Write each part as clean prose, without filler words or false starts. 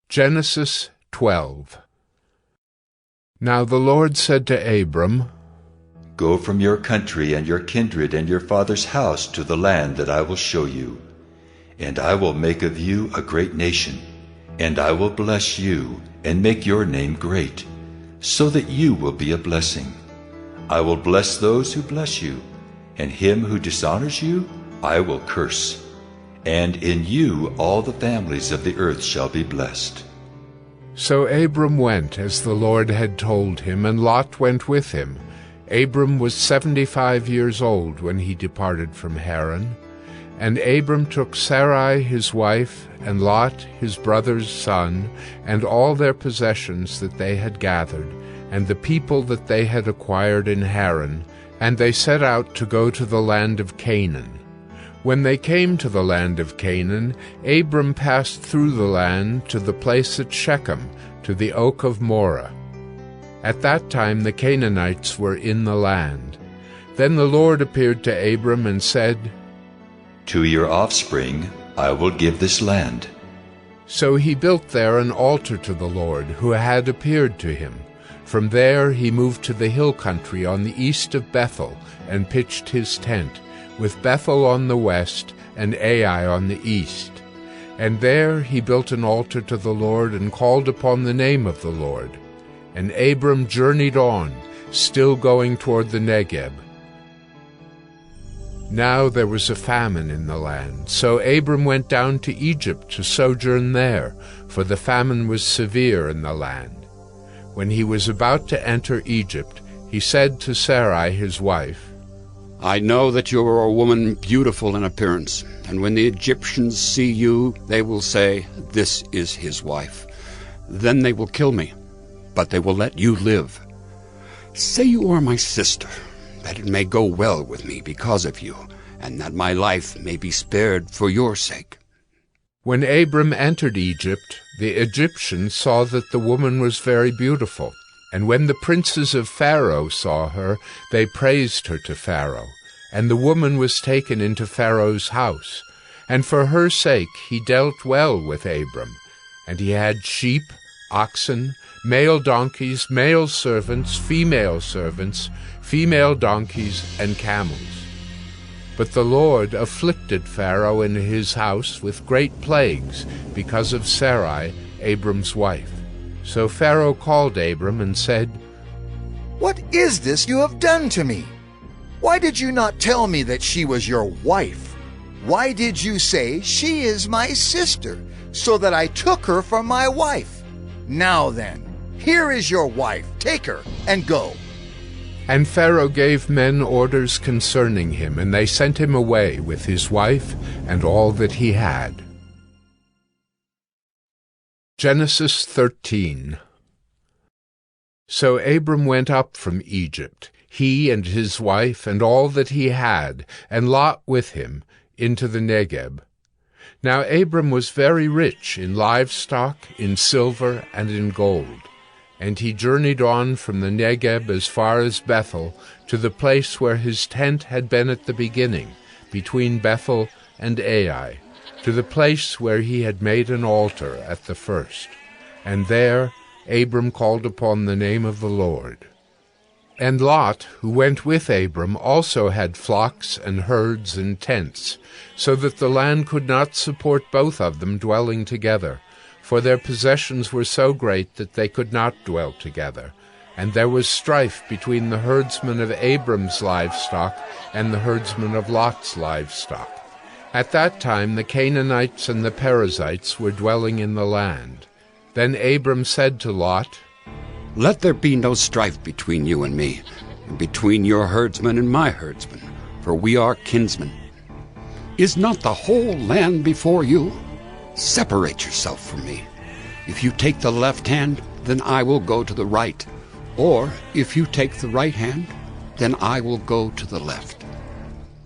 Genesis 12. Now the Lord said to Abram, Go from your country and your kindred and your father's house to the land that I will show you. And I will make of you a great nation, and I will bless you and make your name great, so that you will be a blessing. I will bless those who bless you, and him who dishonors you I will curse. And in you all the families of the earth shall be blessed. So Abram went as the Lord had told him, and Lot went with him. Abram was 75 years old when he departed from Haran. And Abram took Sarai his wife, and Lot his brother's son, and all their possessions that they had gathered, and the people that they had acquired in Haran, and they set out to go to the land of Canaan. When they came to the land of Canaan, Abram passed through the land to the place at Shechem, to the oak of Moreh. At that time the Canaanites were in the land. Then the Lord appeared to Abram and said, To your offspring I will give this land. So he built there an altar to the Lord, who had appeared to him. From there he moved to the hill country on the east of Bethel, and pitched his tent, with Bethel on the west and Ai on the east. And there he built an altar to the Lord, and called upon the name of the Lord. And Abram journeyed on, still going toward the Negeb. Now there was a famine in the land, so Abram went down to Egypt to sojourn there, for the famine was severe in the land. When he was about to enter Egypt, he said to Sarai his wife, I know that you are a woman beautiful in appearance, and when the Egyptians see you, they will say, This is his wife. Then they will kill me, but they will let you live. Say you are my sister, that it may go well with me because of you, and that my life may be spared for your sake. When Abram entered Egypt, the Egyptians saw that the woman was very beautiful. And when the princes of Pharaoh saw her, they praised her to Pharaoh. And the woman was taken into Pharaoh's house. And for her sake he dealt well with Abram. And he had sheep, oxen, male donkeys, male servants, female donkeys, and camels. But the Lord afflicted Pharaoh and his house with great plagues because of Sarai, Abram's wife. So Pharaoh called Abram and said, What is this you have done to me? Why did you not tell me that she was your wife? Why did you say, She is my sister, so that I took her for my wife? Now then, here is your wife. Take her and go. And Pharaoh gave men orders concerning him, and they sent him away with his wife and all that he had. Genesis 13. So Abram went up from Egypt, he and his wife and all that he had, and Lot with him, into the Negeb. Now Abram was very rich in livestock, in silver, and in gold. And he journeyed on from the Negeb as far as Bethel, to the place where his tent had been at the beginning, between Bethel and Ai, to the place where he had made an altar at the first. And there Abram called upon the name of the Lord. And Lot, who went with Abram, also had flocks and herds and tents, so that the land could not support both of them dwelling together, for their possessions were so great that they could not dwell together. And there was strife between the herdsmen of Abram's livestock and the herdsmen of Lot's livestock. At that time the Canaanites and the Perizzites were dwelling in the land. Then Abram said to Lot, Let there be no strife between you and me, and between your herdsmen and my herdsmen, for we are kinsmen. Is not the whole land before you? Separate yourself from me. If you take the left hand, then I will go to the right. Or if you take the right hand, then I will go to the left.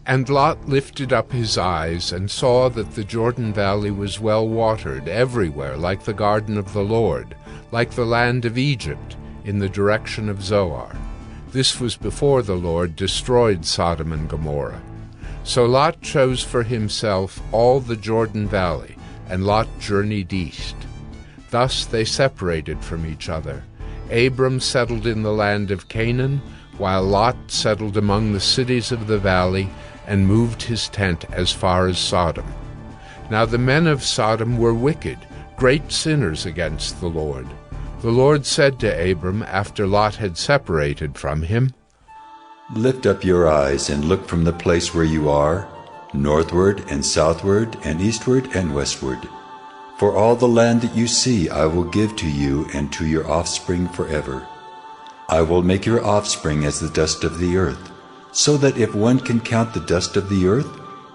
And Lot lifted up his eyes, and saw that the Jordan valley was well watered everywhere, like the garden of the Lord, like the land of Egypt, in the direction of Zoar. This was before the Lord destroyed Sodom and Gomorrah. So Lot chose for himself all the Jordan valley, and Lot journeyed east. Thus they separated from each other. Abram settled in the land of Canaan, while Lot settled among the cities of the valley and moved his tent as far as Sodom. Now the men of Sodom were wicked, great sinners against the Lord. The Lord said to Abram after Lot had separated from him, Lift up your eyes and look from the place where you are, northward and southward and eastward and westward. For all the land that you see I will give to you and to your offspring forever. I will make your offspring as the dust of the earth, so that if one can count the dust of the earth,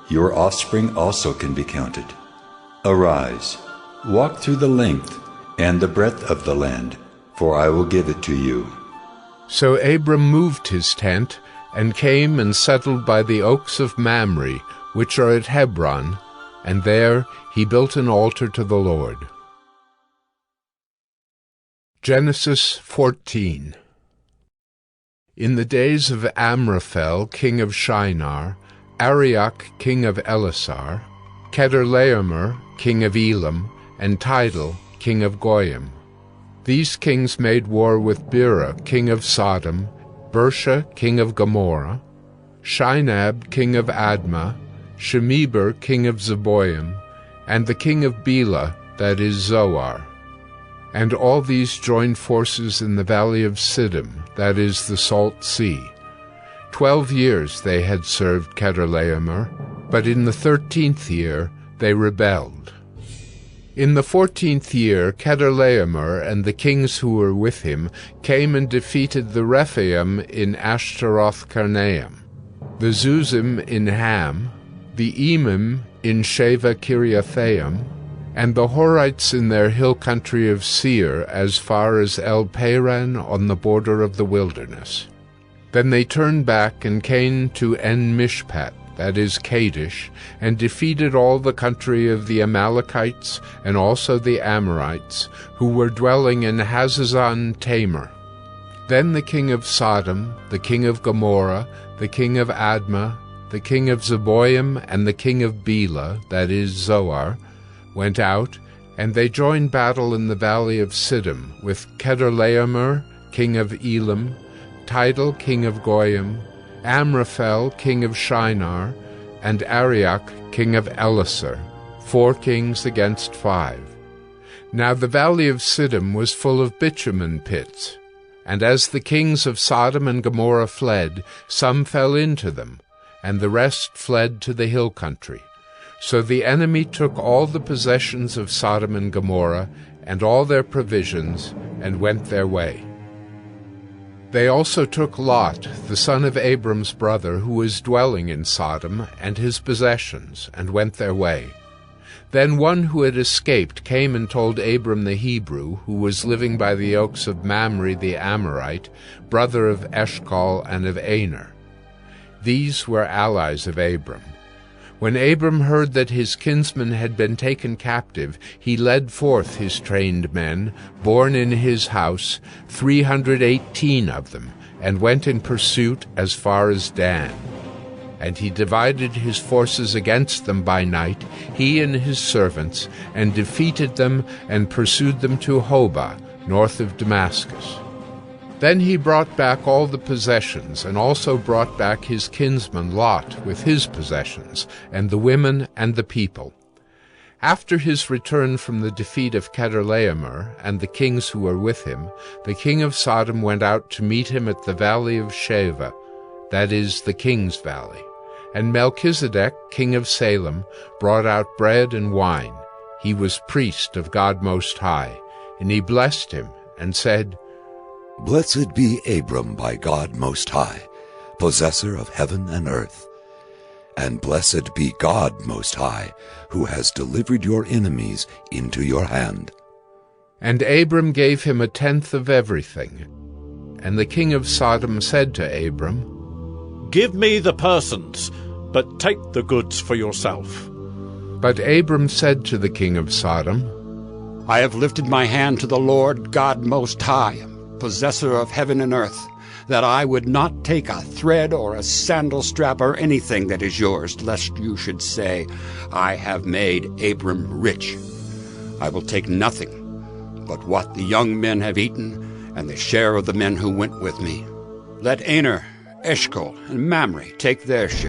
your offspring also can be counted. Arise, walk through the length and the breadth of the land, for I will give it to you. So Abram moved his tent, and came and settled by the oaks of Mamre, which are at Hebron, and there he built an altar to the Lord. Genesis 14. In the days of Amraphel, king of Shinar, Arioch, king of Elasar, Chedorlaomer, king of Elam, and Tidal, king of Goyim. These kings made war with Bera, king of Sodom, Bersha, king of Gomorrah, Shinab, king of Admah, Shemeber, king of Zeboim, and the king of Bela, that is Zoar. And all these joined forces in the valley of Siddim, that is the Salt Sea. 12 years they had served Chedorlaomer, but in the 13th year they rebelled. In the 14th year Chedorlaomer and the kings who were with him came and defeated the Rephaim in Ashtaroth-Karnaim, the Zuzim in Ham, the Emim in Sheva Kiriathaim, and the Horites in their hill country of Seir as far as El-Paran on the border of the wilderness. Then they turned back and came to En-Mishpat, that is Kadesh, and defeated all the country of the Amalekites and also the Amorites, who were dwelling in Hazazon Tamar. Then the king of Sodom, the king of Gomorrah, the king of Admah, the king of Zeboim, and the king of Bela, that is Zoar, went out, and they joined battle in the valley of Siddim with Chedorlaomer, king of Elam, Tidal, king of Goyim, Amraphel, king of Shinar, and Arioch, king of Elasar, 4 kings against 5. Now the valley of Siddim was full of bitumen pits, and as the kings of Sodom and Gomorrah fled, some fell into them, and the rest fled to the hill country. So the enemy took all the possessions of Sodom and Gomorrah, and all their provisions, and went their way. They also took Lot, the son of Abram's brother, who was dwelling in Sodom, and his possessions, and went their way. Then one who had escaped came and told Abram the Hebrew, who was living by the oaks of Mamre the Amorite, brother of Eshcol and of Aner. These were allies of Abram. When Abram heard that his kinsman had been taken captive, he led forth his trained men, born in his house, 318 of them, and went in pursuit as far as Dan. And he divided his forces against them by night, he and his servants, and defeated them and pursued them to Hobah, north of Damascus. Then he brought back all the possessions, and also brought back his kinsman Lot with his possessions, and the women and the people. After his return from the defeat of Chedorlaomer and the kings who were with him, the king of Sodom went out to meet him at the valley of Sheva, that is, the king's valley. And Melchizedek, king of Salem, brought out bread and wine. He was priest of God Most High, and he blessed him, and said, Blessed be Abram by God Most High, possessor of heaven and earth. And blessed be God Most High, who has delivered your enemies into your hand. And Abram gave him 1/10 of everything. And the king of Sodom said to Abram, Give me the persons, but take the goods for yourself. But Abram said to the king of Sodom, I have lifted my hand to the Lord God Most High, possessor of heaven and earth, that I would not take a thread or a sandal strap or anything that is yours, lest you should say, I have made Abram rich. I will take nothing. but what the young men have eaten, and the share of the men who went with me. Let Aner, Eshcol, and Mamre take their share.